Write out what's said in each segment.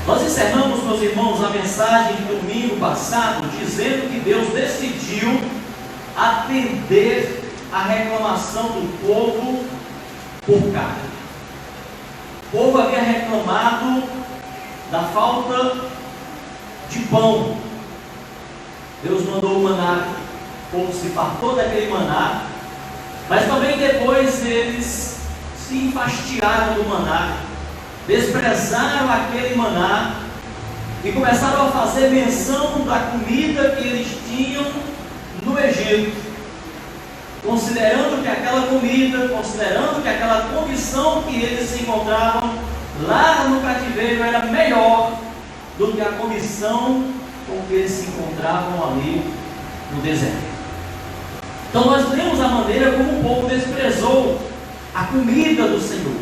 Nós encerramos, meus irmãos, a mensagem de domingo passado, dizendo que Deus decidiu atender a reclamação do povo por carne. O povo havia reclamado da falta de pão. Deus mandou o maná, o povo se fartou daquele maná, mas também depois eles se enfastiaram do maná, desprezaram aquele maná e começaram a fazer menção da comida que eles tinham no Egito, considerando que aquela comida, considerando que aquela condição que eles se encontravam lá no cativeiro era melhor do que a condição com que eles se encontravam ali no deserto. Então nós vemos a maneira como o povo desprezou a comida do Senhor,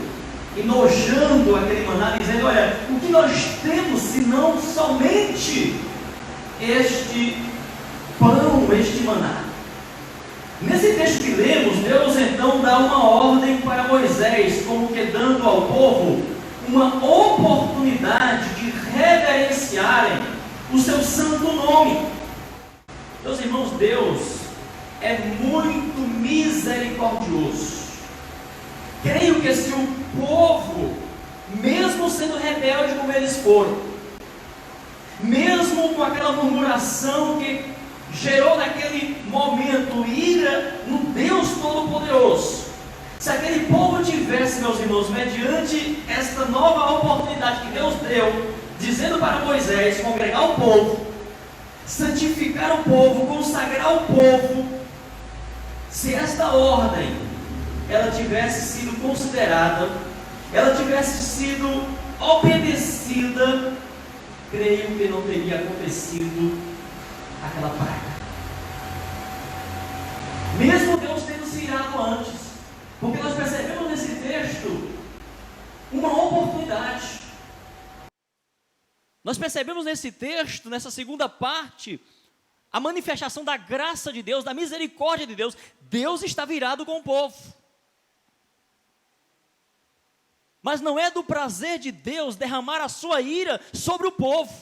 enojando aquele maná, dizendo: olha, o que nós temos senão somente este pão, este maná? Nesse texto que lemos, Deus então dá uma ordem para Moisés, como que dando ao povo uma oportunidade de reverenciarem o seu santo nome. Meus irmãos, Deus é muito misericordioso. Creio que se o povo, mesmo sendo rebelde como eles foram, mesmo com aquela murmuração que gerou naquele momento ira no Deus Todo-Poderoso, se aquele povo tivesse, meus irmãos, mediante esta nova oportunidade que Deus deu, dizendo para Moisés congregar o povo, santificar o povo, consagrar o povo, se esta ordem ela tivesse sido considerada, ela tivesse sido obedecida, creio que não teria acontecido aquela praga. Mesmo Deus tendo se irado antes, porque nós percebemos nesse texto uma oportunidade. Nós percebemos nesse texto, nessa segunda parte, a manifestação da graça de Deus, da misericórdia de Deus. Deus está virado com o povo. Mas não é do prazer de Deus derramar a sua ira sobre o povo.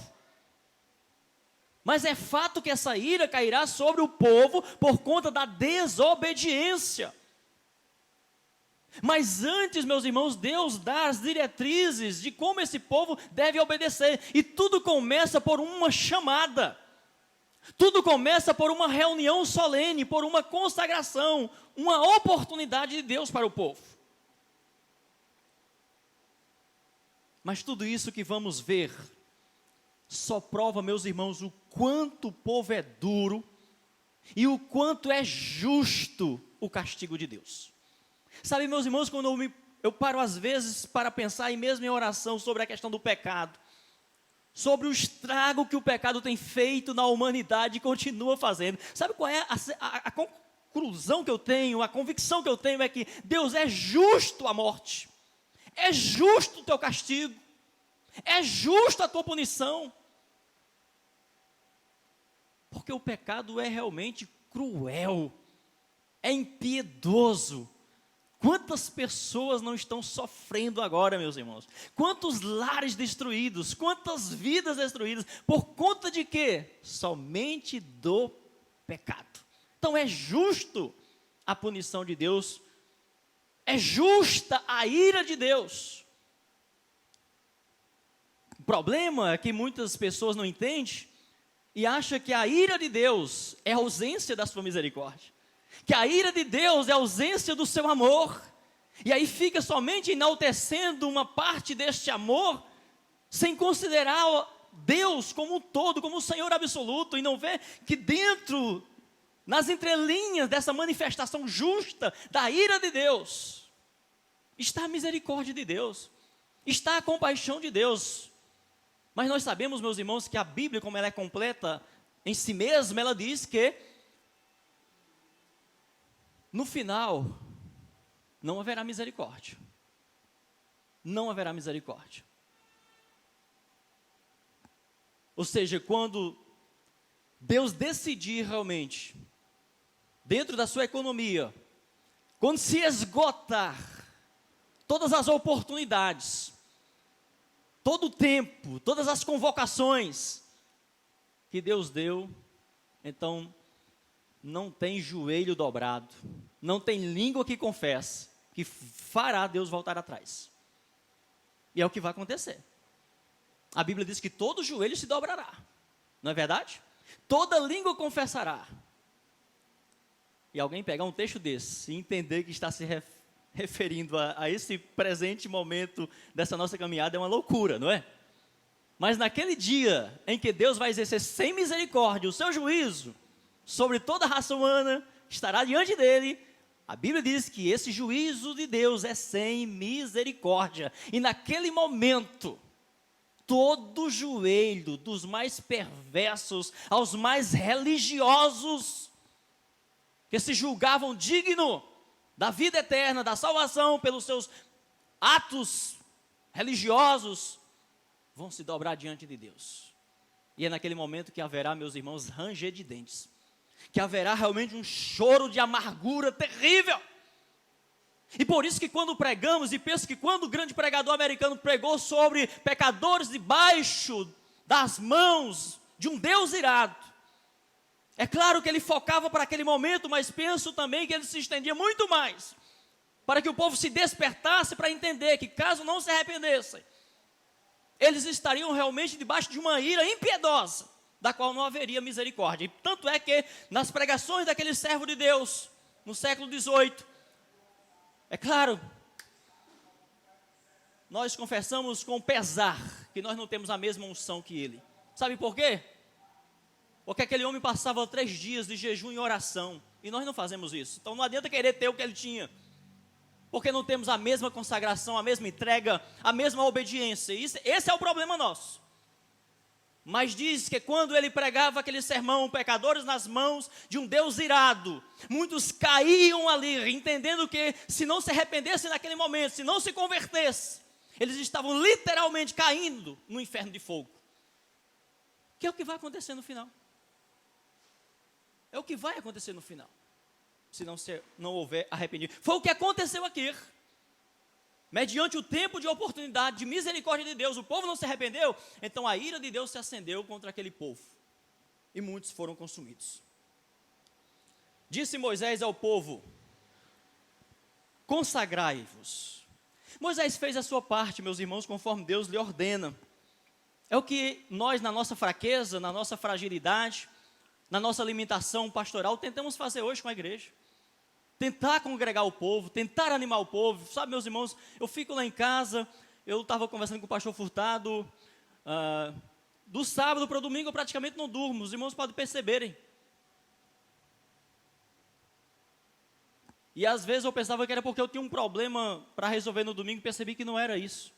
Mas é fato que essa ira cairá sobre o povo por conta da desobediência. Mas antes, meus irmãos, Deus dá as diretrizes de como esse povo deve obedecer. E tudo começa por uma chamada. Tudo começa por uma reunião solene, por uma consagração, uma oportunidade de Deus para o povo. Mas tudo isso que vamos ver só prova, meus irmãos, o quanto o povo é duro e o quanto é justo o castigo de Deus. Sabe, meus irmãos, quando eu paro às vezes para pensar, e mesmo em oração, sobre a questão do pecado, sobre o estrago que o pecado tem feito na humanidade e continua fazendo. Sabe qual é a conclusão que eu tenho, a convicção que eu tenho é que Deus é justo a morte. É justo o teu castigo, é justo a tua punição, porque o pecado é realmente cruel, é impiedoso. Quantas pessoas não estão sofrendo agora, meus irmãos? Quantos lares destruídos, quantas vidas destruídas, por conta de quê? Somente do pecado. Então é justo a punição de Deus. É justa a ira de Deus. O problema é que muitas pessoas não entendem e acham que a ira de Deus é a ausência da sua misericórdia, que a ira de Deus é a ausência do seu amor, e aí fica somente enaltecendo uma parte deste amor, sem considerar Deus como um todo, como o Senhor absoluto, e não vê que dentro, nas entrelinhas dessa manifestação justa da ira de Deus, está a misericórdia de Deus, está a compaixão de Deus. Mas nós sabemos, meus irmãos, que a Bíblia, como ela é completa em si mesma, ela diz que no final não haverá misericórdia. Não haverá misericórdia. Ou seja, quando Deus decidir realmente, dentro da sua economia, quando se esgotar todas as oportunidades todo o tempo, todas as convocações que Deus deu, então não tem joelho dobrado, não tem língua que confesse, que fará Deus voltar atrás. E é o que vai acontecer. A Bíblia diz que todo joelho se dobrará, não é verdade? Toda língua confessará. E alguém pegar um texto desse e entender que está se referindo a esse presente momento dessa nossa caminhada é uma loucura, não é? Mas naquele dia em que Deus vai exercer sem misericórdia o seu juízo sobre toda a raça humana, estará diante dele. A Bíblia diz que esse juízo de Deus é sem misericórdia. E naquele momento, todo joelho, dos mais perversos aos mais religiosos, que se julgavam digno da vida eterna, da salvação pelos seus atos religiosos, vão se dobrar diante de Deus. E é naquele momento que haverá, meus irmãos, ranger de dentes, que haverá realmente um choro de amargura terrível. E por isso que quando pregamos, e penso que quando o grande pregador americano pregou sobre pecadores debaixo das mãos de um Deus irado, é claro que ele focava para aquele momento, mas penso também que ele se estendia muito mais, para que o povo se despertasse para entender que caso não se arrependessem, eles estariam realmente debaixo de uma ira impiedosa, da qual não haveria misericórdia. E tanto é que nas pregações daquele servo de Deus, no século XVIII, é claro, nós confessamos com pesar que nós não temos a mesma unção que ele. Sabe por quê? Porque aquele homem passava 3 dias de jejum e oração, e nós não fazemos isso. Então não adianta querer ter o que ele tinha, porque não temos a mesma consagração, a mesma entrega, a mesma obediência. Esse é o problema nosso. Mas diz que quando ele pregava aquele sermão, pecadores nas mãos de um Deus irado, muitos caíam ali, entendendo que se não se arrependessem naquele momento, se não se convertessem, eles estavam literalmente caindo no inferno de fogo. Que é o que vai acontecer no final. É o que vai acontecer no final, se não houver arrependimento. Foi o que aconteceu aqui. Mediante o tempo de oportunidade, de misericórdia de Deus, o povo não se arrependeu, então a ira de Deus se acendeu contra aquele povo, e muitos foram consumidos. Disse Moisés ao povo: consagrai-vos. Moisés fez a sua parte, meus irmãos, conforme Deus lhe ordena. É o que nós, na nossa fraqueza, na nossa fragilidade, na nossa limitação pastoral, tentamos fazer hoje com a igreja. Tentar congregar o povo, tentar animar o povo. Sabe, meus irmãos, eu fico lá em casa, eu estava conversando com o pastor Furtado, do sábado para o domingo eu praticamente não durmo, os irmãos podem perceberem. E às vezes eu pensava que era porque eu tinha um problema para resolver no domingo, percebi que não era isso.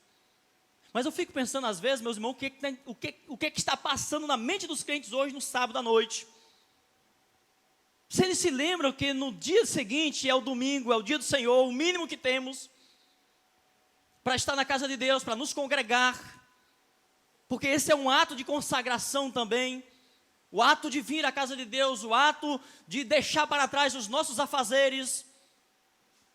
Mas eu fico pensando às vezes, meus irmãos, o que está passando na mente dos crentes hoje no sábado à noite. Se eles se lembram que no dia seguinte é o domingo, é o dia do Senhor, o mínimo que temos para estar na casa de Deus, para nos congregar, porque esse é um ato de consagração também, o ato de vir à casa de Deus, o ato de deixar para trás os nossos afazeres,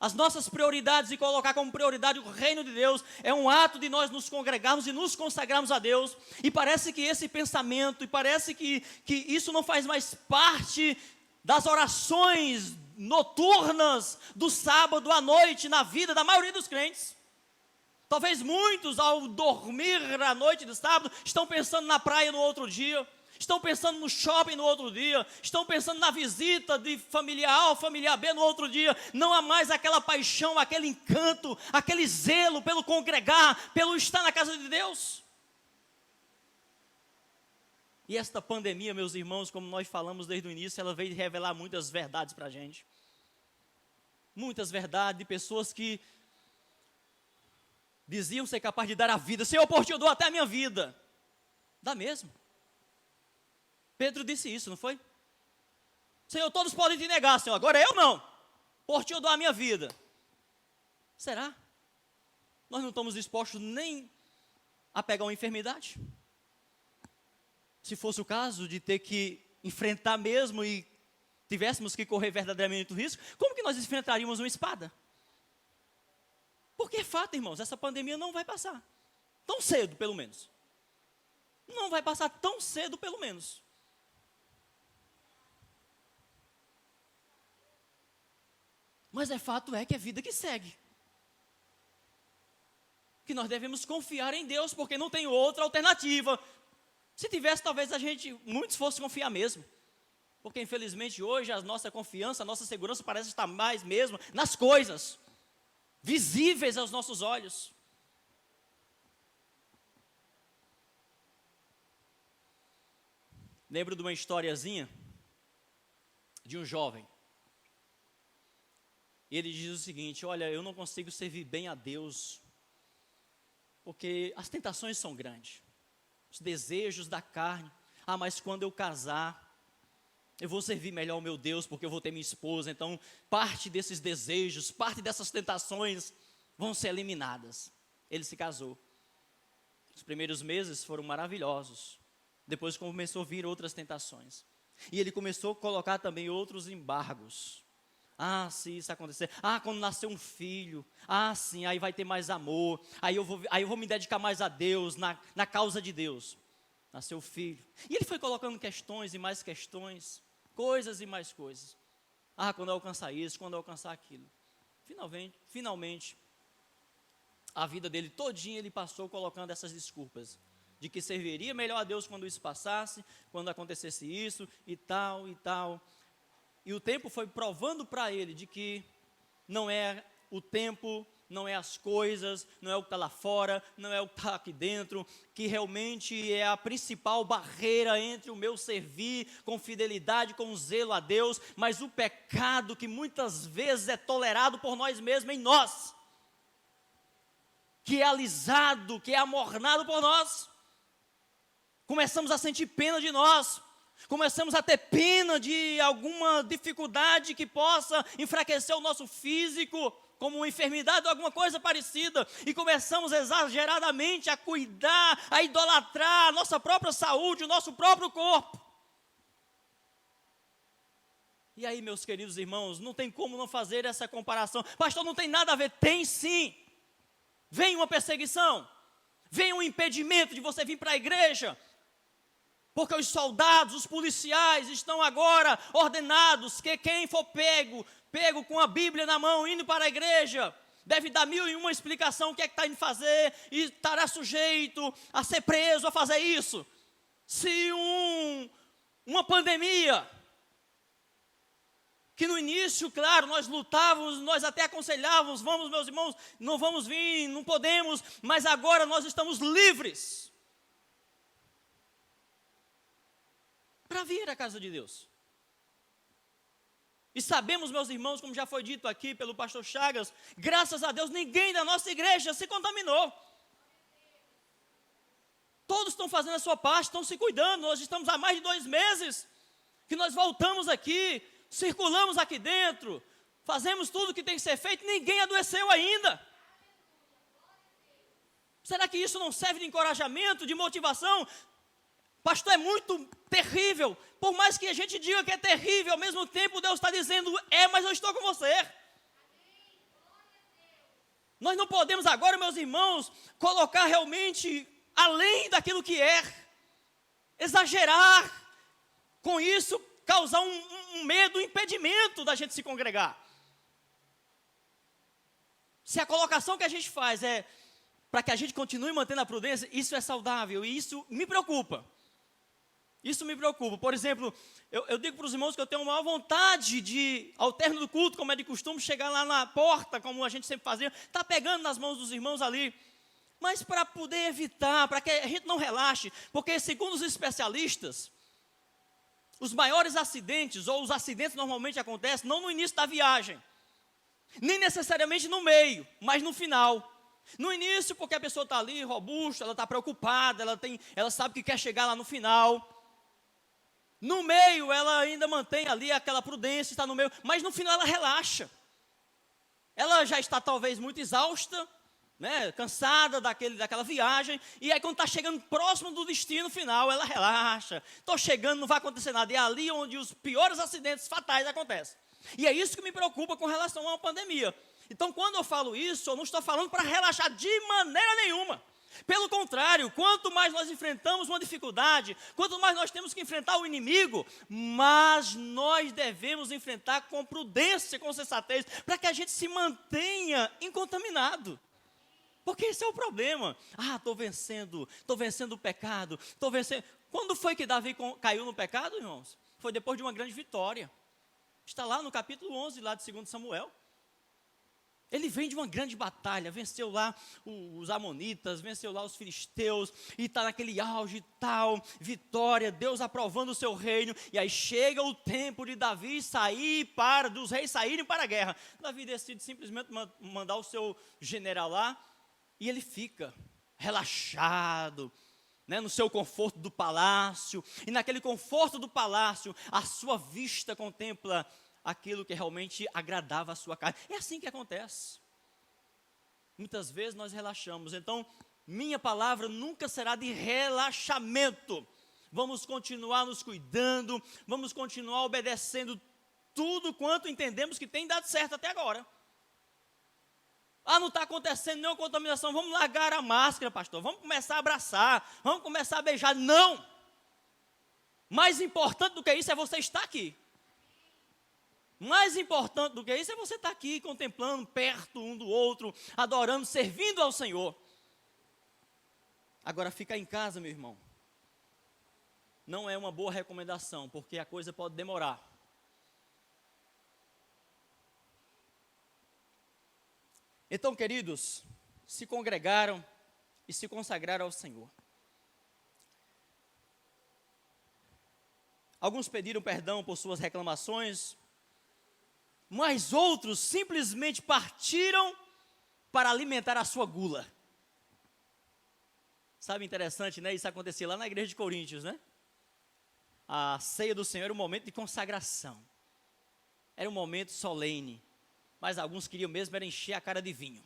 as nossas prioridades e colocar como prioridade o reino de Deus, é um ato de nós nos congregarmos e nos consagrarmos a Deus. E parece que esse pensamento, e parece que isso não faz mais parte das orações noturnas do sábado à noite na vida da maioria dos crentes. Talvez muitos, ao dormir à noite de sábado, estão pensando na praia no outro dia, estão pensando no shopping no outro dia, estão pensando na visita de familiar A ou familiar B no outro dia. Não há mais aquela paixão, aquele encanto, aquele zelo pelo congregar, pelo estar na casa de Deus. E esta pandemia, meus irmãos, como nós falamos desde o início, ela veio revelar muitas verdades para a gente. Muitas verdades de pessoas que diziam ser capazes de dar a vida. Senhor, por ti eu dou até a minha vida. Dá mesmo. Pedro disse isso, não foi? Senhor, todos podem te negar, Senhor, agora eu não. Por ti eu dou a minha vida. Será? Nós não estamos dispostos nem a pegar uma enfermidade? Se fosse o caso de ter que enfrentar mesmo e tivéssemos que correr verdadeiramente o risco, como que nós enfrentaríamos uma espada? Porque é fato, irmãos, essa pandemia não vai passar. tão cedo, pelo menos. Não vai passar tão cedo, pelo menos. Mas fato é que é vida que segue. Que nós devemos confiar em Deus, porque não tem outra alternativa. Se tivesse, talvez muitos fossem confiar mesmo. Porque infelizmente hoje a nossa confiança, a nossa segurança parece estar mais mesmo nas coisas, visíveis aos nossos olhos. Lembro de uma historiazinha de um jovem. E ele diz o seguinte: olha, eu não consigo servir bem a Deus, porque as tentações são grandes, os desejos da carne. Mas quando eu casar, eu vou servir melhor o meu Deus, porque eu vou ter minha esposa. Então, parte desses desejos, parte dessas tentações vão ser eliminadas. Ele se casou. Os primeiros meses foram maravilhosos. Depois começou a vir outras tentações. E ele começou a colocar também outros embargos. Se isso acontecer, quando nascer um filho, sim, aí vai ter mais amor, aí eu vou me dedicar mais a Deus, na causa de Deus. Nasceu o filho, e ele foi colocando questões e mais questões, coisas e mais coisas. Quando eu alcançar isso, quando eu alcançar aquilo. Finalmente, a vida dele todinha ele passou colocando essas desculpas, de que serviria melhor a Deus quando isso passasse, quando acontecesse isso, e tal, e tal. E o tempo foi provando para ele de que não é o tempo, não é as coisas, não é o que está lá fora, não é o que está aqui dentro, que realmente é a principal barreira entre o meu servir com fidelidade, com zelo a Deus, mas o pecado que muitas vezes é tolerado por nós mesmos em nós, que é alisado, que é amornado por nós. Começamos a sentir pena de nós. Começamos a ter pena de alguma dificuldade que possa enfraquecer o nosso físico, como uma enfermidade ou alguma coisa parecida, e começamos exageradamente a cuidar, a idolatrar a nossa própria saúde, o nosso próprio corpo. E aí, meus queridos irmãos, não tem como não fazer essa comparação. Pastor, não tem nada a ver. Tem sim. Vem uma perseguição, vem um impedimento de você vir para a igreja, porque os soldados, os policiais estão agora ordenados que quem for pego com a Bíblia na mão, indo para a igreja, deve dar 1001 explicação o que é que está indo fazer, e estará sujeito a ser preso a fazer isso. Se uma pandemia, que no início, claro, nós lutávamos, nós até aconselhávamos, vamos meus irmãos, não vamos vir, não podemos, mas agora nós estamos livres para vir à casa de Deus. E sabemos, meus irmãos, como já foi dito aqui pelo pastor Chagas, graças a Deus, ninguém da nossa igreja se contaminou. Todos estão fazendo a sua parte, estão se cuidando. Nós estamos há mais de 2 meses que nós voltamos aqui, circulamos aqui dentro, fazemos tudo o que tem que ser feito, ninguém adoeceu ainda. Será que isso não serve de encorajamento, de motivação? Pastor, é muito terrível. Por mais que a gente diga que é terrível, ao mesmo tempo Deus está dizendo, mas eu estou com você. Nós não podemos agora, meus irmãos, colocar realmente além daquilo que é, exagerar, com isso causar um medo, um impedimento da gente se congregar. Se a colocação que a gente faz é para que a gente continue mantendo a prudência, isso é saudável e isso me preocupa. Isso me preocupa. Por exemplo, eu digo para os irmãos que eu tenho uma maior vontade de, ao término do culto, como é de costume, chegar lá na porta, como a gente sempre fazia, estar pegando nas mãos dos irmãos ali. Mas para poder evitar, para que a gente não relaxe, porque segundo os especialistas, os maiores acidentes, ou os acidentes normalmente acontecem não no início da viagem, nem necessariamente no meio, mas no final. No início, porque a pessoa está ali, robusta, ela está preocupada, ela sabe que quer chegar lá no final. No meio, ela ainda mantém ali aquela prudência, está no meio, mas no final ela relaxa. Ela já está talvez muito exausta, né, cansada daquela viagem, e aí quando está chegando próximo do destino final, ela relaxa. Estou chegando, não vai acontecer nada. E é ali onde os piores acidentes fatais acontecem. E é isso que me preocupa com relação a uma pandemia. Então, quando eu falo isso, eu não estou falando para relaxar de maneira nenhuma. Pelo contrário, quanto mais nós enfrentamos uma dificuldade, quanto mais nós temos que enfrentar o inimigo, mais nós devemos enfrentar com prudência, com sensatez, para que a gente se mantenha incontaminado. Porque esse é o problema. Estou vencendo o pecado, estou vencendo. Quando foi que Davi caiu no pecado, irmãos? Foi depois de uma grande vitória. Está lá no capítulo 11, lá de 2 Samuel. Ele vem de uma grande batalha, venceu lá os amonitas, venceu lá os filisteus, e está naquele auge tal, vitória, Deus aprovando o seu reino, e aí chega o tempo de Davi dos reis saírem para a guerra. Davi decide simplesmente mandar o seu general lá, e ele fica relaxado, né, no seu conforto do palácio, e naquele conforto do palácio, a sua vista contempla aquilo que realmente agradava a sua carne. É assim que acontece. Muitas vezes nós relaxamos. Então, minha palavra nunca será de relaxamento. Vamos continuar nos cuidando, vamos continuar obedecendo tudo quanto entendemos que tem dado certo até agora. Não está acontecendo nenhuma contaminação, vamos largar a máscara, pastor, vamos começar a abraçar, vamos começar a beijar. Não! Mais importante do que isso é você estar aqui. Mais importante do que isso é você estar aqui contemplando, perto um do outro, adorando, servindo ao Senhor. Agora, ficar em casa, meu irmão, não é uma boa recomendação, porque a coisa pode demorar. Então, queridos, se congregaram e se consagraram ao Senhor. Alguns pediram perdão por suas reclamações, mas outros simplesmente partiram para alimentar a sua gula. Sabe, interessante, né? Isso acontecia lá na igreja de Coríntios, né? A ceia do Senhor era um momento de consagração. Era um momento solene. Mas alguns queriam mesmo era encher a cara de vinho.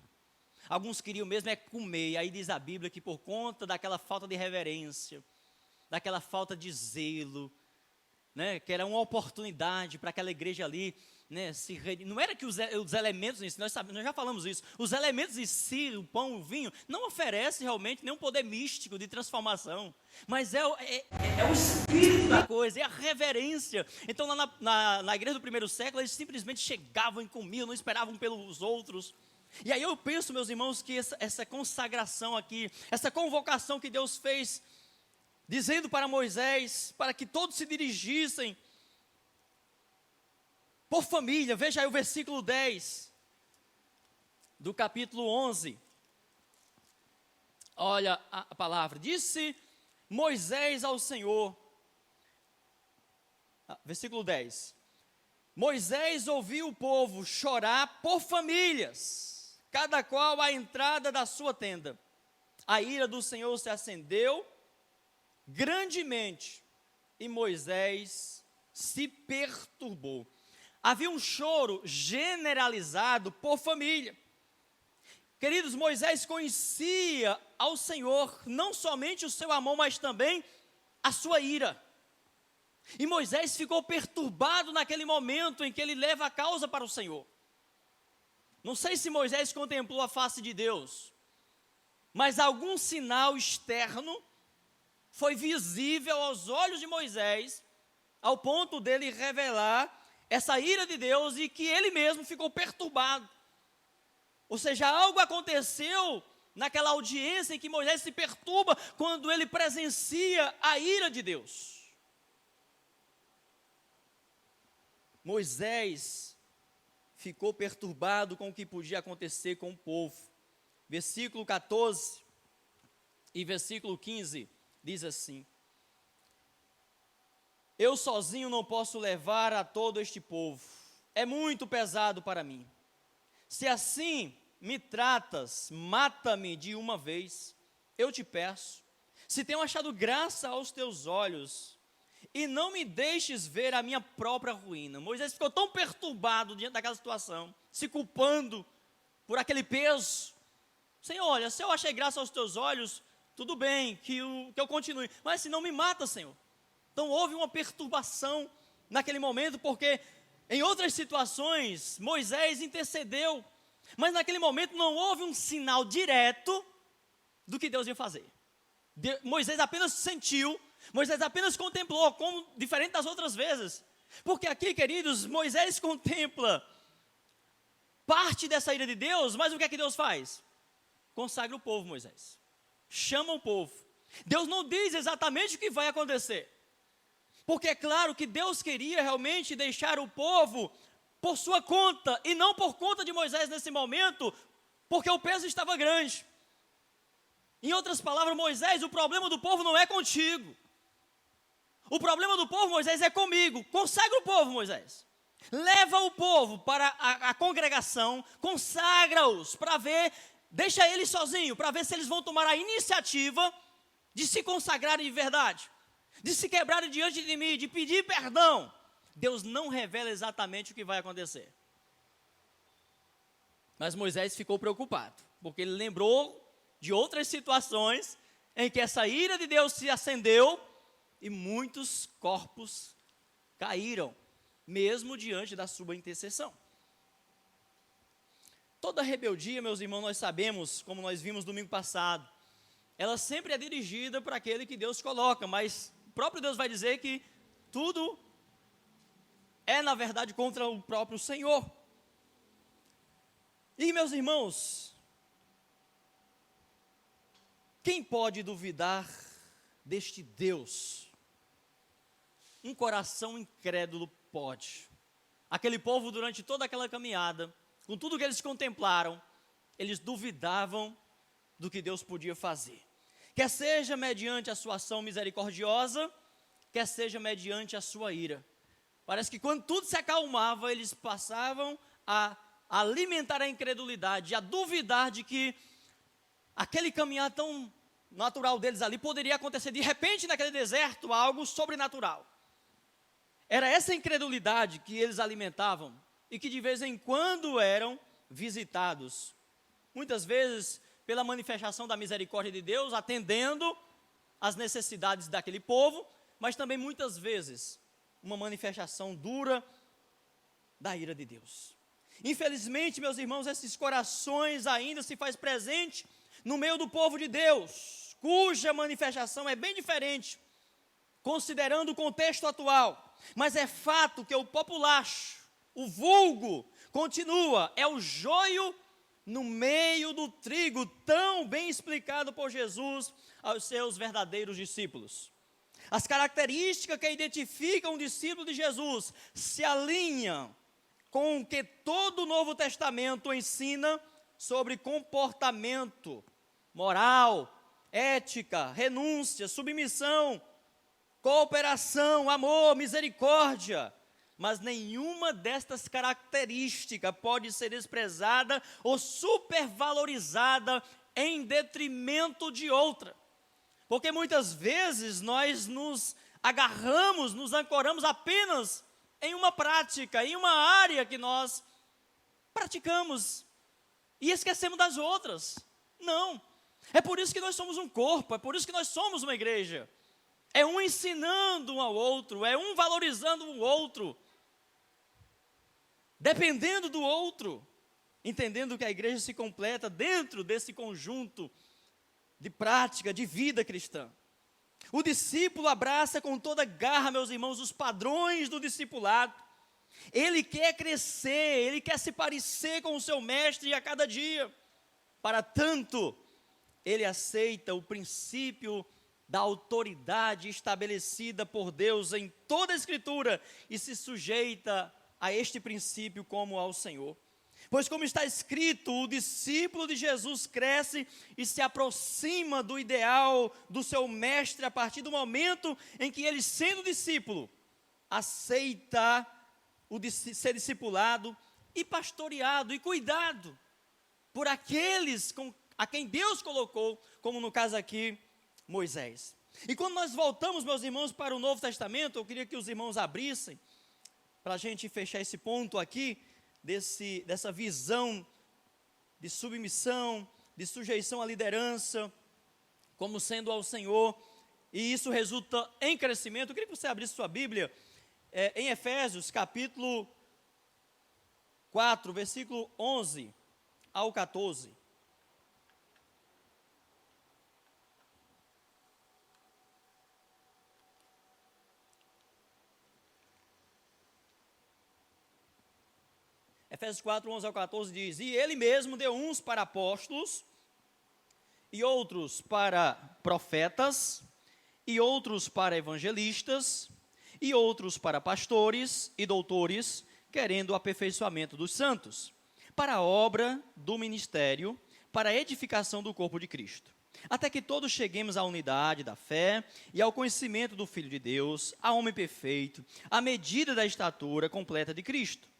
Alguns queriam mesmo comer. E aí diz a Bíblia que por conta daquela falta de reverência, daquela falta de zelo, né, que era uma oportunidade para aquela igreja ali, né, não era que os elementos em si, nós já falamos isso, os elementos em si, o pão, o vinho, não oferecem realmente nenhum poder místico de transformação, mas é o espírito da coisa, é a reverência. Então lá na igreja do primeiro século, eles simplesmente chegavam e comiam, não esperavam pelos outros. E aí eu penso, meus irmãos, que essa consagração aqui, essa convocação que Deus fez, dizendo para Moisés, para que todos se dirigissem por família. Veja aí o versículo 10 do capítulo 11. Olha a palavra. Disse Moisés ao Senhor. Versículo 10. Moisés ouviu o povo chorar por famílias, cada qual à entrada da sua tenda. A ira do Senhor se acendeu grandemente e Moisés se perturbou. Havia um choro generalizado por família. Queridos, Moisés conhecia ao Senhor, não somente o seu amor, mas também a sua ira. E Moisés ficou perturbado naquele momento em que ele leva a causa para o Senhor. Não sei se Moisés contemplou a face de Deus, mas algum sinal externo foi visível aos olhos de Moisés, ao ponto dele revelar essa ira de Deus e que ele mesmo ficou perturbado. Ou seja, algo aconteceu naquela audiência em que Moisés se perturba quando ele presencia a ira de Deus. Moisés ficou perturbado com o que podia acontecer com o povo. Versículo 14 e versículo 15 diz assim: eu sozinho não posso levar a todo este povo, é muito pesado para mim. Se assim me tratas, mata-me de uma vez, eu te peço. Se tenho achado graça aos teus olhos, e não me deixes ver a minha própria ruína. Moisés ficou tão perturbado diante daquela situação, se culpando por aquele peso. Senhor, olha, se eu achei graça aos teus olhos, tudo bem, que eu continue, mas se não me mata, Senhor. Então houve uma perturbação naquele momento, porque em outras situações Moisés intercedeu, mas naquele momento não houve um sinal direto do que Deus ia fazer. Moisés apenas sentiu, Moisés apenas contemplou, como diferente das outras vezes. Porque aqui, queridos, Moisés contempla parte dessa ira de Deus, mas o que é que Deus faz? Consagra o povo, Moisés. Chama o povo. Deus não diz exatamente o que vai acontecer. Porque é claro que Deus queria realmente deixar o povo por sua conta, e não por conta de Moisés nesse momento, porque o peso estava grande. Em outras palavras, Moisés, o problema do povo não é contigo. O problema do povo, Moisés, é comigo. Consagra o povo, Moisés. Leva o povo para a congregação, consagra-os para ver, deixa eles sozinhos, para ver se eles vão tomar a iniciativa de se consagrarem de verdade, de se quebrarem diante de mim, de pedir perdão. Deus não revela exatamente o que vai acontecer. Mas Moisés ficou preocupado, porque ele lembrou de outras situações em que essa ira de Deus se acendeu e muitos corpos caíram, mesmo diante da sua intercessão. Toda rebeldia, meus irmãos, nós sabemos, como nós vimos domingo passado, ela sempre é dirigida para aquele que Deus coloca, mas o próprio Deus vai dizer que tudo é, na verdade, contra o próprio Senhor. E, meus irmãos, quem pode duvidar deste Deus? Um coração incrédulo pode. Aquele povo, durante toda aquela caminhada, com tudo que eles contemplaram, eles duvidavam do que Deus podia fazer. Quer seja mediante a sua ação misericordiosa, quer seja mediante a sua ira. Parece que quando tudo se acalmava, eles passavam a alimentar a incredulidade, a duvidar de que aquele caminhar tão natural deles ali poderia acontecer de repente naquele deserto, algo sobrenatural. Era essa incredulidade que eles alimentavam e que de vez em quando eram visitados. Muitas vezes pela manifestação da misericórdia de Deus, atendendo às necessidades daquele povo, mas também muitas vezes uma manifestação dura da ira de Deus. Infelizmente, meus irmãos, esses corações ainda se faz presente no meio do povo de Deus, cuja manifestação é bem diferente, considerando o contexto atual. Mas é fato que o populacho, o vulgo, continua, é o joio no meio do trigo, tão bem explicado por Jesus aos seus verdadeiros discípulos. As características que identificam o discípulo de Jesus se alinham com o que todo o Novo Testamento ensina sobre comportamento moral, ética, renúncia, submissão, cooperação, amor, misericórdia. Mas nenhuma destas características pode ser desprezada ou supervalorizada em detrimento de outra. Porque muitas vezes nós nos agarramos, nos ancoramos apenas em uma prática, em uma área que nós praticamos e esquecemos das outras. Não. É por isso que nós somos um corpo, é por isso que nós somos uma igreja. É um ensinando um ao outro, é um valorizando o outro, dependendo do outro, entendendo que a igreja se completa dentro desse conjunto de prática, de vida cristã. O discípulo abraça com toda garra, meus irmãos, os padrões do discipulado. Ele quer crescer, ele quer se parecer com o seu mestre a cada dia. Para tanto, ele aceita o princípio da autoridade estabelecida por Deus em toda a Escritura e se sujeita a este princípio como ao Senhor. Pois como está escrito, o discípulo de Jesus cresce e se aproxima do ideal do seu mestre a partir do momento em que ele, sendo discípulo, aceita ser discipulado e pastoreado e cuidado por aqueles a quem Deus colocou, como no caso aqui, Moisés. E quando nós voltamos, meus irmãos, para o Novo Testamento, eu queria que os irmãos abrissem, para a gente fechar esse ponto aqui, dessa visão de submissão, de sujeição à liderança, como sendo ao Senhor, e isso resulta em crescimento. Eu queria que você abrisse sua Bíblia, em Efésios, capítulo 4, versículo 11 ao 14. Efésios 4, 11 ao 14 diz: E ele mesmo deu uns para apóstolos, e outros para profetas, e outros para evangelistas, e outros para pastores e doutores, querendo o aperfeiçoamento dos santos, para a obra do ministério, para a edificação do corpo de Cristo, até que todos cheguemos à unidade da fé e ao conhecimento do Filho de Deus, a homem perfeito, à medida da estatura completa de Cristo,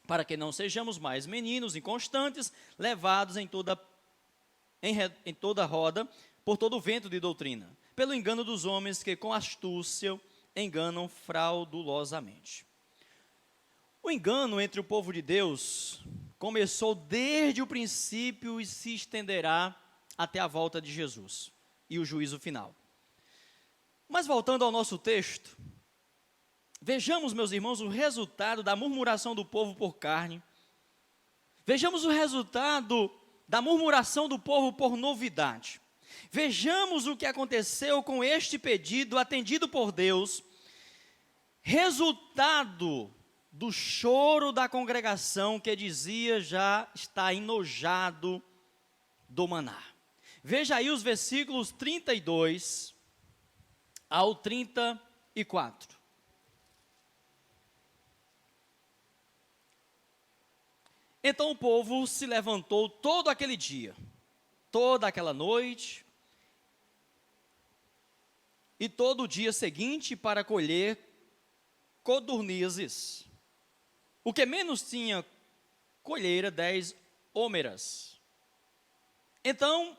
para que não sejamos mais meninos inconstantes, levados em toda roda, por todo o vento de doutrina, pelo engano dos homens que com astúcia enganam fraudulosamente. O engano entre o povo de Deus começou desde o princípio e se estenderá até a volta de Jesus e o juízo final. Mas voltando ao nosso texto, vejamos, meus irmãos, o resultado da murmuração do povo por carne. Vejamos o resultado da murmuração do povo por novidade. Vejamos o que aconteceu com este pedido atendido por Deus, resultado do choro da congregação que dizia já está enojado do maná. Veja aí os versículos 32 ao 34. Então o povo se levantou todo aquele dia, toda aquela noite e todo o dia seguinte para colher codornizes. O que menos tinha colheira 10 hómeras. Então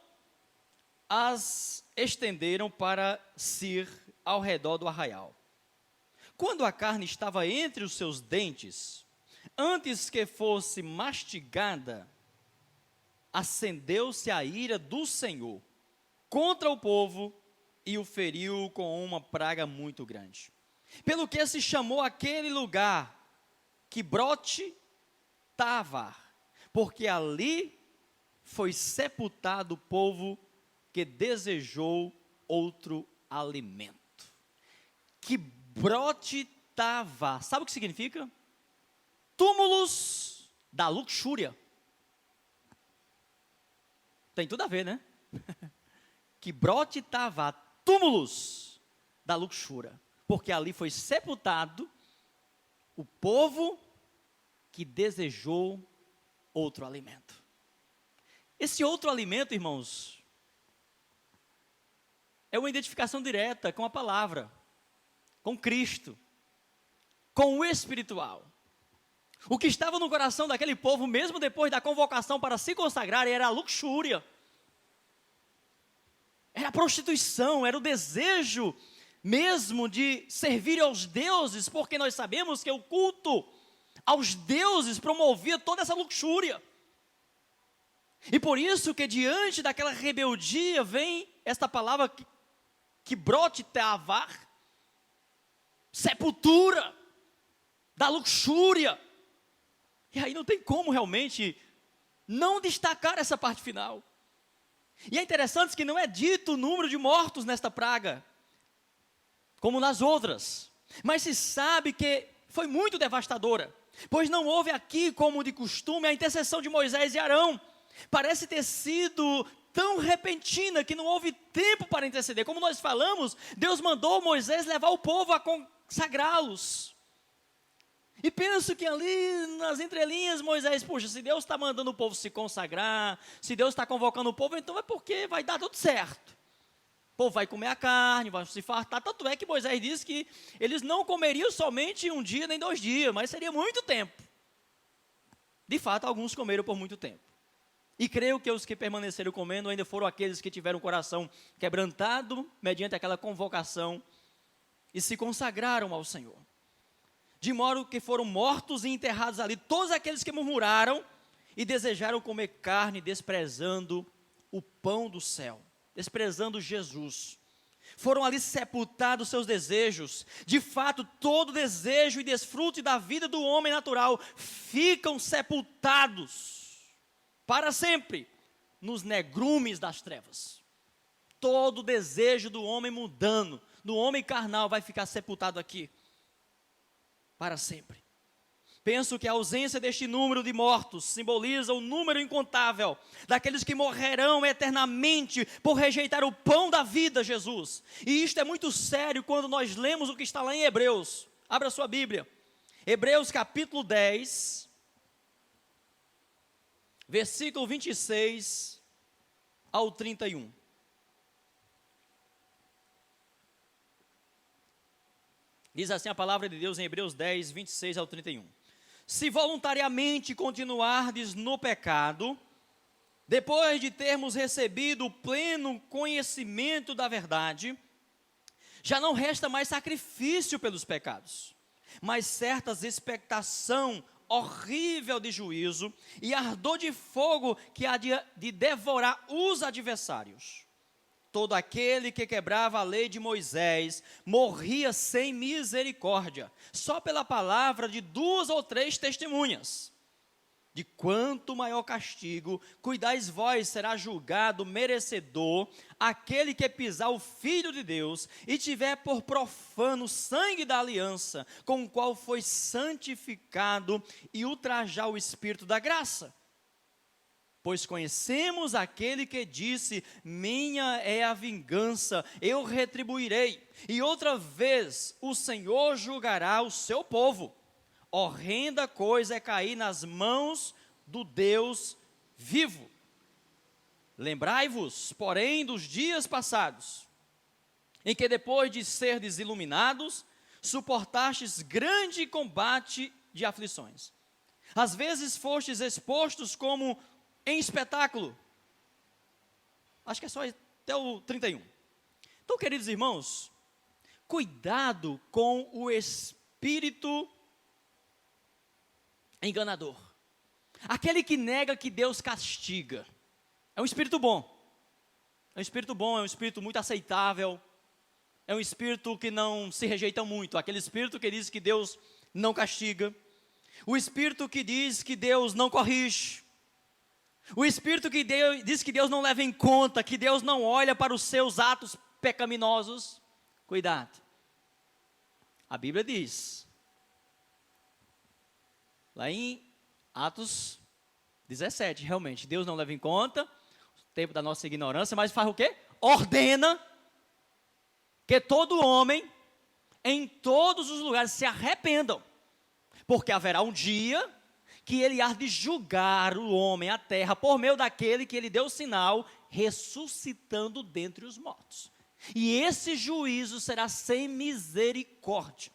as estenderam para Sir ao redor do arraial. Quando a carne estava entre os seus dentes, antes que fosse mastigada, acendeu-se a ira do Senhor contra o povo e o feriu com uma praga muito grande. Pelo que se chamou aquele lugar Quibrote Tavar, porque ali foi sepultado o povo que desejou outro alimento. Quibrote Tavar, sabe o que significa? Túmulos da luxúria. Tem tudo a ver, né? Quibrote Tavar, túmulos da luxúria, porque ali foi sepultado o povo que desejou outro alimento. Esse outro alimento, irmãos, é uma identificação direta com a palavra, com Cristo, com o espiritual. O que estava no coração daquele povo, mesmo depois da convocação para se consagrar, era a luxúria, era a prostituição, era o desejo mesmo de servir aos deuses, porque nós sabemos que o culto aos deuses promovia toda essa luxúria. E por isso que diante daquela rebeldia vem esta palavra Quibrote Tavar, sepultura da luxúria. E aí não tem como realmente não destacar essa parte final. E é interessante que não é dito o número de mortos nesta praga, como nas outras, mas se sabe que foi muito devastadora, pois não houve aqui, como de costume, a intercessão de Moisés e Arão. Parece ter sido tão repentina que não houve tempo para interceder. Como nós falamos, Deus mandou Moisés levar o povo a consagrá-los. E penso que ali nas entrelinhas Moisés, puxa, se Deus está mandando o povo se consagrar, se Deus está convocando o povo, então é porque vai dar tudo certo. O povo vai comer a carne, vai se fartar. Tanto é que Moisés disse que eles não comeriam somente um dia nem 2 dias, mas seria muito tempo. De fato, alguns comeram por muito tempo. E creio que os que permaneceram comendo ainda foram aqueles que tiveram o coração quebrantado mediante aquela convocação e se consagraram ao Senhor. De modo que foram mortos e enterrados ali todos aqueles que murmuraram e desejaram comer carne, desprezando o pão do céu, desprezando Jesus. Foram ali sepultados seus desejos. De fato, todo desejo e desfrute da vida do homem natural ficam sepultados para sempre nos negrumes das trevas. Todo desejo do homem mundano, do homem carnal, vai ficar sepultado aqui para sempre. Penso que a ausência deste número de mortos simboliza o número incontável daqueles que morrerão eternamente por rejeitar o pão da vida, Jesus. E isto é muito sério quando nós lemos o que está lá em Hebreus. Abra sua Bíblia. Hebreus capítulo 10, versículo 26 ao 31. Diz assim a palavra de Deus em Hebreus 10, 26 ao 31. Se voluntariamente continuardes no pecado, depois de termos recebido o pleno conhecimento da verdade, já não resta mais sacrifício pelos pecados, mas certa expectação horrível de juízo e ardor de fogo que há de devorar os adversários. Todo aquele que quebrava a lei de Moisés morria sem misericórdia, só pela palavra de 2 ou 3 testemunhas. De quanto maior castigo, cuidais vós, será julgado merecedor aquele que pisar o Filho de Deus e tiver por profano o sangue da aliança, com o qual foi santificado, e ultrajar o Espírito da graça. Pois conhecemos aquele que disse, minha é a vingança, eu retribuirei. E outra vez o Senhor julgará o seu povo. Horrenda coisa é cair nas mãos do Deus vivo. Lembrai-vos, porém, dos dias passados, em que depois de serdes iluminados, suportastes grande combate de aflições. Às vezes fostes expostos como em espetáculo. Acho que é só até o 31. Então, queridos irmãos, cuidado com o espírito enganador. Aquele que nega que Deus castiga. É um espírito bom. É um espírito bom, é um espírito muito aceitável. É um espírito que não se rejeita muito. Aquele espírito que diz que Deus não castiga. O espírito que diz que Deus não corrige. O espírito que diz que Deus não leva em conta, que Deus não olha para os seus atos pecaminosos. Cuidado. A Bíblia diz, lá em Atos 17, realmente, Deus não leva em conta o tempo da nossa ignorância, mas faz o quê? Ordena que todo homem, em todos os lugares, se arrependam, porque haverá um dia que ele há de julgar o homem, a terra, por meio daquele que ele deu o sinal, ressuscitando dentre os mortos. E esse juízo será sem misericórdia.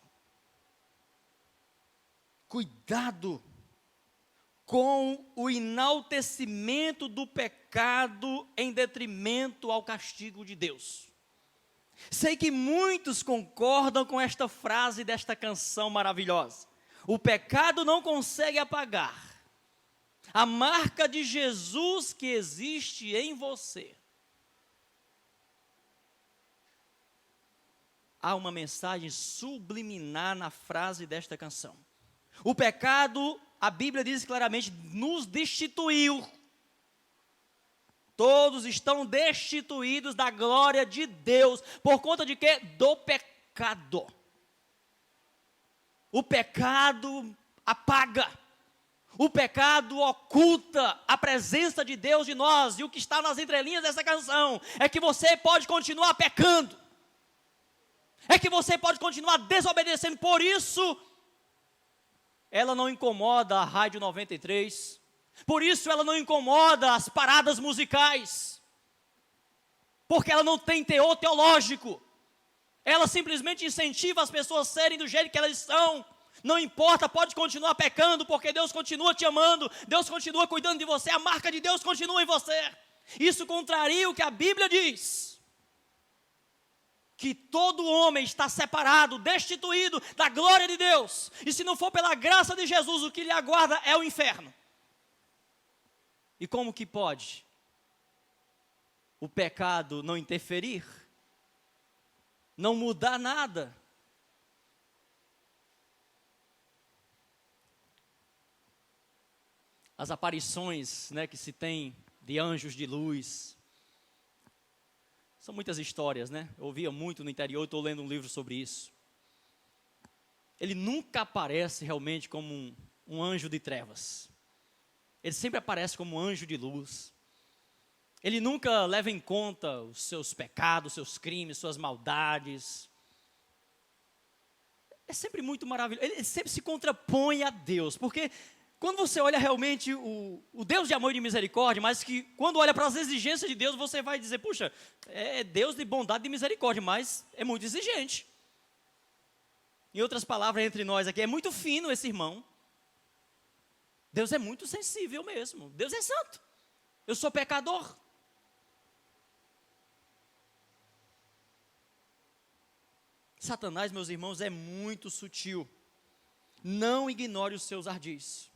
Cuidado com o enaltecimento do pecado em detrimento ao castigo de Deus. Sei que muitos concordam com esta frase desta canção maravilhosa. O pecado não consegue apagar a marca de Jesus que existe em você. Há uma mensagem subliminar na frase desta canção. O pecado, a Bíblia diz claramente, nos destituiu. Todos estão destituídos da glória de Deus. Por conta de quê? Do pecado. O pecado apaga. O pecado oculta a presença de Deus de nós. E o que está nas entrelinhas dessa canção é que você pode continuar pecando. É que você pode continuar desobedecendo. Por isso, ela não incomoda a Rádio 93. Por isso, ela não incomoda as paradas musicais. Porque ela não tem teor teológico. Ela simplesmente incentiva as pessoas a serem do jeito que elas são. Não importa, pode continuar pecando, porque Deus continua te amando, Deus continua cuidando de você, a marca de Deus continua em você. Isso contraria o que a Bíblia diz. Que todo homem está separado, destituído da glória de Deus. E se não for pela graça de Jesus, o que lhe aguarda é o inferno. E como que pode o pecado não interferir? Não mudar nada. As aparições, né, que se tem de anjos de luz. São muitas histórias, né? Eu ouvia muito no interior, estou lendo um livro sobre isso. Ele nunca aparece realmente como um anjo de trevas. Ele sempre aparece como um anjo de luz. Ele nunca leva em conta os seus pecados, seus crimes, suas maldades. É sempre muito maravilhoso. Ele sempre se contrapõe a Deus, porque quando você olha realmente o Deus de amor e de misericórdia, mas que quando olha para as exigências de Deus, você vai dizer, puxa, é Deus de bondade e de misericórdia, mas é muito exigente. Em outras palavras, entre nós aqui, é muito fino esse irmão. Deus é muito sensível mesmo. Deus é santo. Eu sou pecador. Satanás, meus irmãos, é muito sutil. Não ignore os seus ardis.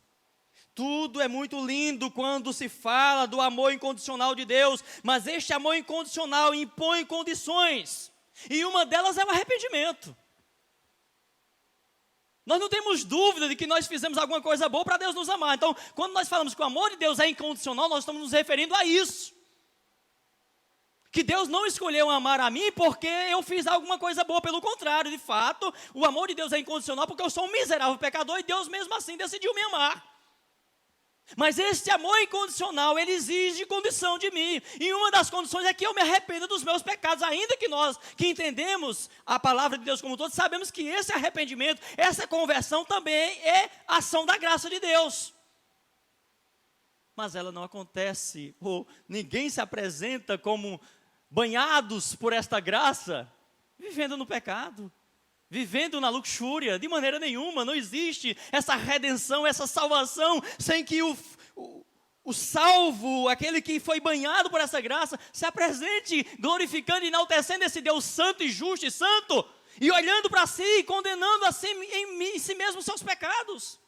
Tudo é muito lindo quando se fala do amor incondicional de Deus, mas este amor incondicional impõe condições, e uma delas é o arrependimento. Nós não temos dúvida de que nós fizemos alguma coisa boa para Deus nos amar. Então, quando nós falamos que o amor de Deus é incondicional, nós estamos nos referindo a isso. Que Deus não escolheu amar a mim porque eu fiz alguma coisa boa, pelo contrário, de fato, o amor de Deus é incondicional porque eu sou um miserável pecador e Deus mesmo assim decidiu me amar. Mas esse amor incondicional, ele exige condição de mim, e uma das condições é que eu me arrependa dos meus pecados, ainda que nós, que entendemos a palavra de Deus como um todo, sabemos que esse arrependimento, essa conversão também é ação da graça de Deus. Mas ela não acontece, ou ninguém se apresenta como banhados por esta graça, vivendo no pecado, vivendo na luxúria, de maneira nenhuma. Não existe essa redenção, essa salvação, sem que o salvo, aquele que foi banhado por essa graça, se apresente glorificando e enaltecendo esse Deus santo e justo e santo, e olhando para si e condenando assim em si mesmo seus pecados.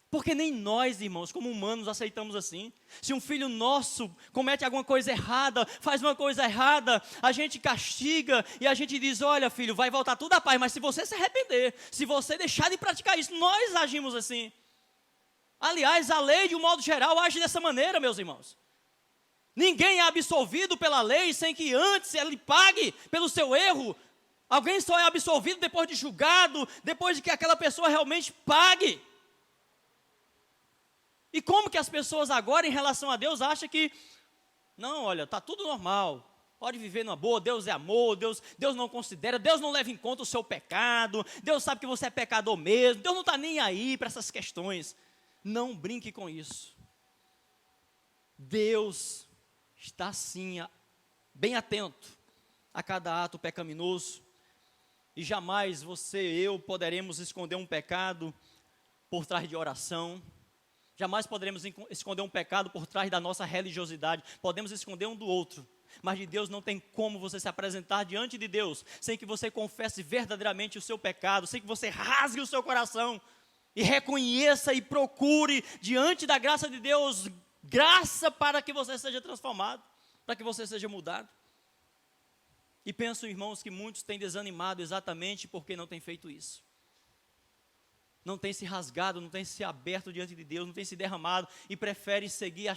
Porque nem nós, irmãos, como humanos, aceitamos assim. Se um filho nosso comete alguma coisa errada, faz uma coisa errada, a gente castiga e a gente diz, olha filho, vai voltar tudo à paz, mas se você se arrepender, se você deixar de praticar isso, nós agimos assim. Aliás, a lei, de um modo geral, age dessa maneira, meus irmãos. Ninguém é absolvido pela lei sem que antes ele pague pelo seu erro. Alguém só é absolvido depois de julgado, depois de que aquela pessoa realmente pague. E como que as pessoas agora, em relação a Deus, acham que, não, olha, está tudo normal, pode viver numa boa, Deus é amor, Deus não considera, Deus não leva em conta o seu pecado, Deus sabe que você é pecador mesmo, Deus não está nem aí para essas questões. Não brinque com isso. Deus está sim, bem atento a cada ato pecaminoso, e jamais você e eu poderemos esconder um pecado por trás de oração. Jamais poderemos esconder um pecado por trás da nossa religiosidade. Podemos esconder um do outro, mas de Deus não tem como você se apresentar diante de Deus sem que você confesse verdadeiramente o seu pecado, sem que você rasgue o seu coração e reconheça e procure diante da graça de Deus, graça para que você seja transformado, para que você seja mudado. E penso, irmãos, que muitos têm desanimado exatamente porque não têm feito isso. Não tem se rasgado, não tem se aberto diante de Deus, não tem se derramado e prefere seguir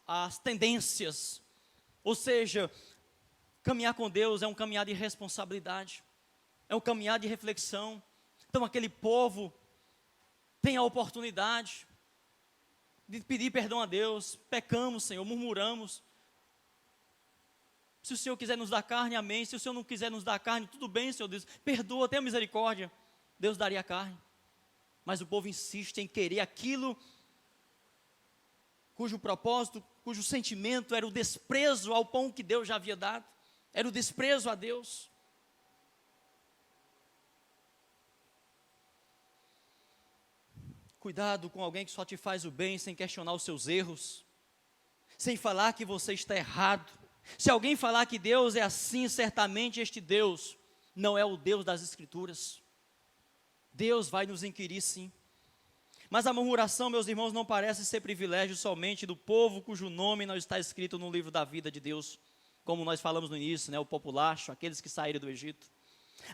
as tendências. Ou seja, caminhar com Deus é um caminhar de responsabilidade, é um caminhar de reflexão. Então aquele povo tem a oportunidade de pedir perdão a Deus. Pecamos, Senhor, murmuramos. Se o Senhor quiser nos dar carne, amém. Se o Senhor não quiser nos dar carne, tudo bem, Senhor Deus, perdoa, tenha misericórdia. Deus daria carne, mas o povo insiste em querer aquilo cujo propósito, cujo sentimento era o desprezo ao pão que Deus já havia dado, era o desprezo a Deus. Cuidado com alguém que só te faz o bem sem questionar os seus erros, sem falar que você está errado. Se alguém falar que Deus é assim, certamente este Deus não é o Deus das Escrituras. Deus vai nos inquirir sim. Mas a murmuração, meus irmãos, não parece ser privilégio somente do povo cujo nome não está escrito no livro da vida de Deus, como nós falamos no início, o populacho, aqueles que saíram do Egito.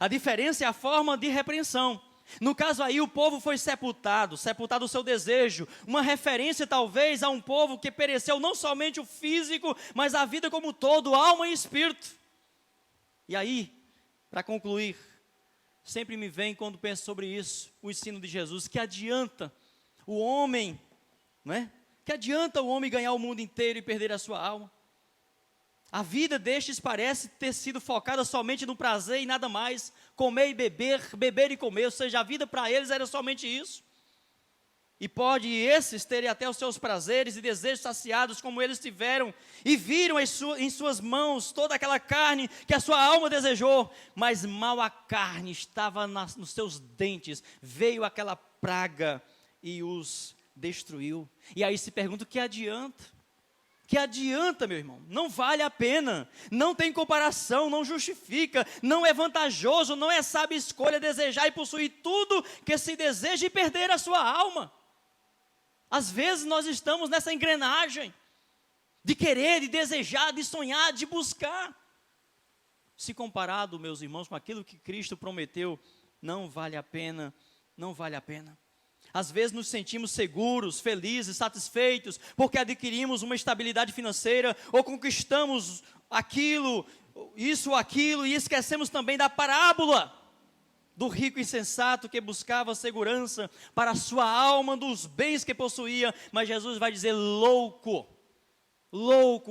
A diferença é a forma de repreensão. No caso aí, o povo foi sepultado o seu desejo, uma referência talvez a um povo que pereceu não somente o físico, mas a vida como um todo, alma e espírito. E aí, para concluir, sempre me vem quando penso sobre isso, o ensino de Jesus, que adianta o homem, não é? Que adianta o homem ganhar o mundo inteiro e perder a sua alma? A vida destes parece ter sido focada somente no prazer e nada mais, comer e beber, beber e comer, ou seja, a vida para eles era somente isso. E pode esses terem até os seus prazeres e desejos saciados como eles tiveram, e viram em suas mãos toda aquela carne que a sua alma desejou, mas mal a carne estava nos seus dentes, veio aquela praga e os destruiu. E aí se pergunta, o que adianta? Que adianta, meu irmão? Não vale a pena, não tem comparação, não justifica, não é vantajoso, não é sábia escolha desejar e possuir tudo que se deseja e perder a sua alma. Às vezes nós estamos nessa engrenagem de querer, de desejar, de sonhar, de buscar. Se comparado, meus irmãos, com aquilo que Cristo prometeu, não vale a pena, não vale a pena. Às vezes nos sentimos seguros, felizes, satisfeitos, porque adquirimos uma estabilidade financeira, ou conquistamos aquilo, isso ou aquilo, e esquecemos também da parábola do rico insensato que buscava segurança para a sua alma, dos bens que possuía, mas Jesus vai dizer, louco,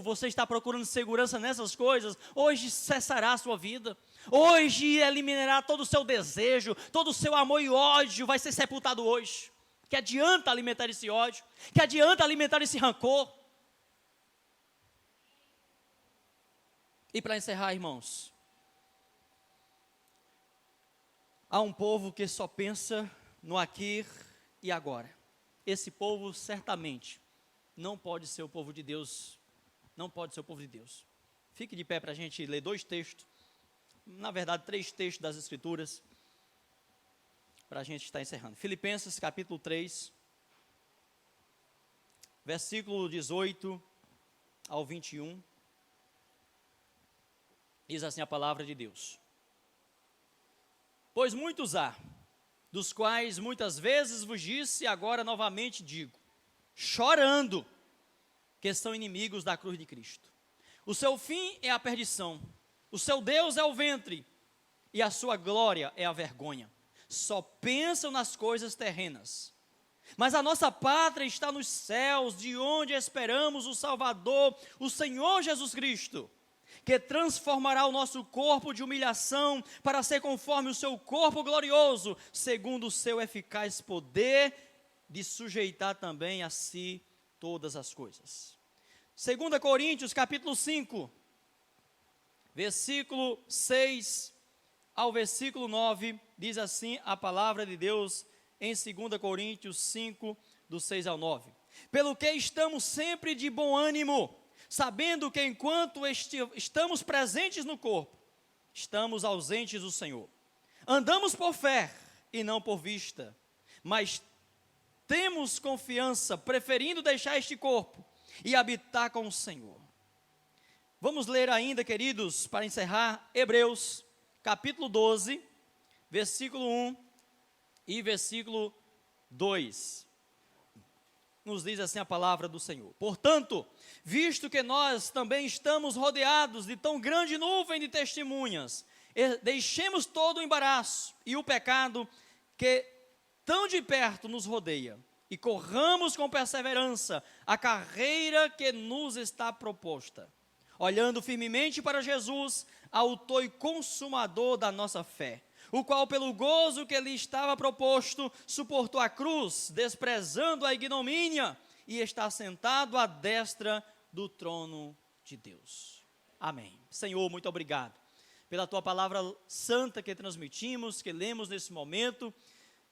você está procurando segurança nessas coisas, hoje cessará a sua vida, hoje eliminará todo o seu desejo, todo o seu amor e ódio vai ser sepultado hoje. Que adianta alimentar esse ódio? Que adianta alimentar esse rancor? E para encerrar, irmãos, há um povo que só pensa no aqui e agora. Esse povo certamente não pode ser o povo de Deus, não pode ser o povo de Deus. Fique de pé para a gente ler 2 textos, na verdade 3 textos das Escrituras, para a gente estar encerrando. Filipenses capítulo 3, versículo 18 ao 21, diz assim a palavra de Deus. Pois muitos há, dos quais muitas vezes vos disse, agora novamente digo, chorando, que são inimigos da cruz de Cristo. O seu fim é a perdição, o seu Deus é o ventre, e a sua glória é a vergonha. Só pensam nas coisas terrenas. Mas a nossa pátria está nos céus, de onde esperamos o Salvador, o Senhor Jesus Cristo, que transformará o nosso corpo de humilhação para ser conforme o seu corpo glorioso, segundo o seu eficaz poder de sujeitar também a si todas as coisas. 2 Coríntios capítulo 5, versículo 6 ao versículo 9, diz assim a palavra de Deus em 2 Coríntios 5, do 6 ao 9. Pelo que estamos sempre de bom ânimo, sabendo que enquanto estamos presentes no corpo, estamos ausentes do Senhor. Andamos por fé e não por vista, mas temos confiança, preferindo deixar este corpo e habitar com o Senhor. Vamos ler ainda, queridos, para encerrar, Hebreus capítulo 12, versículo 1 e versículo 2. Nos diz assim a palavra do Senhor. Portanto, visto que nós também estamos rodeados de tão grande nuvem de testemunhas, deixemos todo o embaraço e o pecado que tão de perto nos rodeia, e corramos com perseverança a carreira que nos está proposta, olhando firmemente para Jesus, autor e consumador da nossa fé, o qual pelo gozo que lhe estava proposto, suportou a cruz, desprezando a ignomínia, e está sentado à destra do trono de Deus. Amém. Senhor, muito obrigado pela Tua palavra santa que transmitimos, que lemos nesse momento,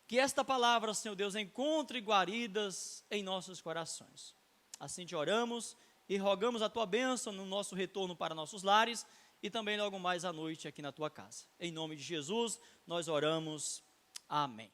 que esta palavra, Senhor Deus, encontre guaridas em nossos corações. Assim te oramos e rogamos a Tua bênção no nosso retorno para nossos lares e também logo mais à noite aqui na Tua casa. Em nome de Jesus, nós oramos. Amém.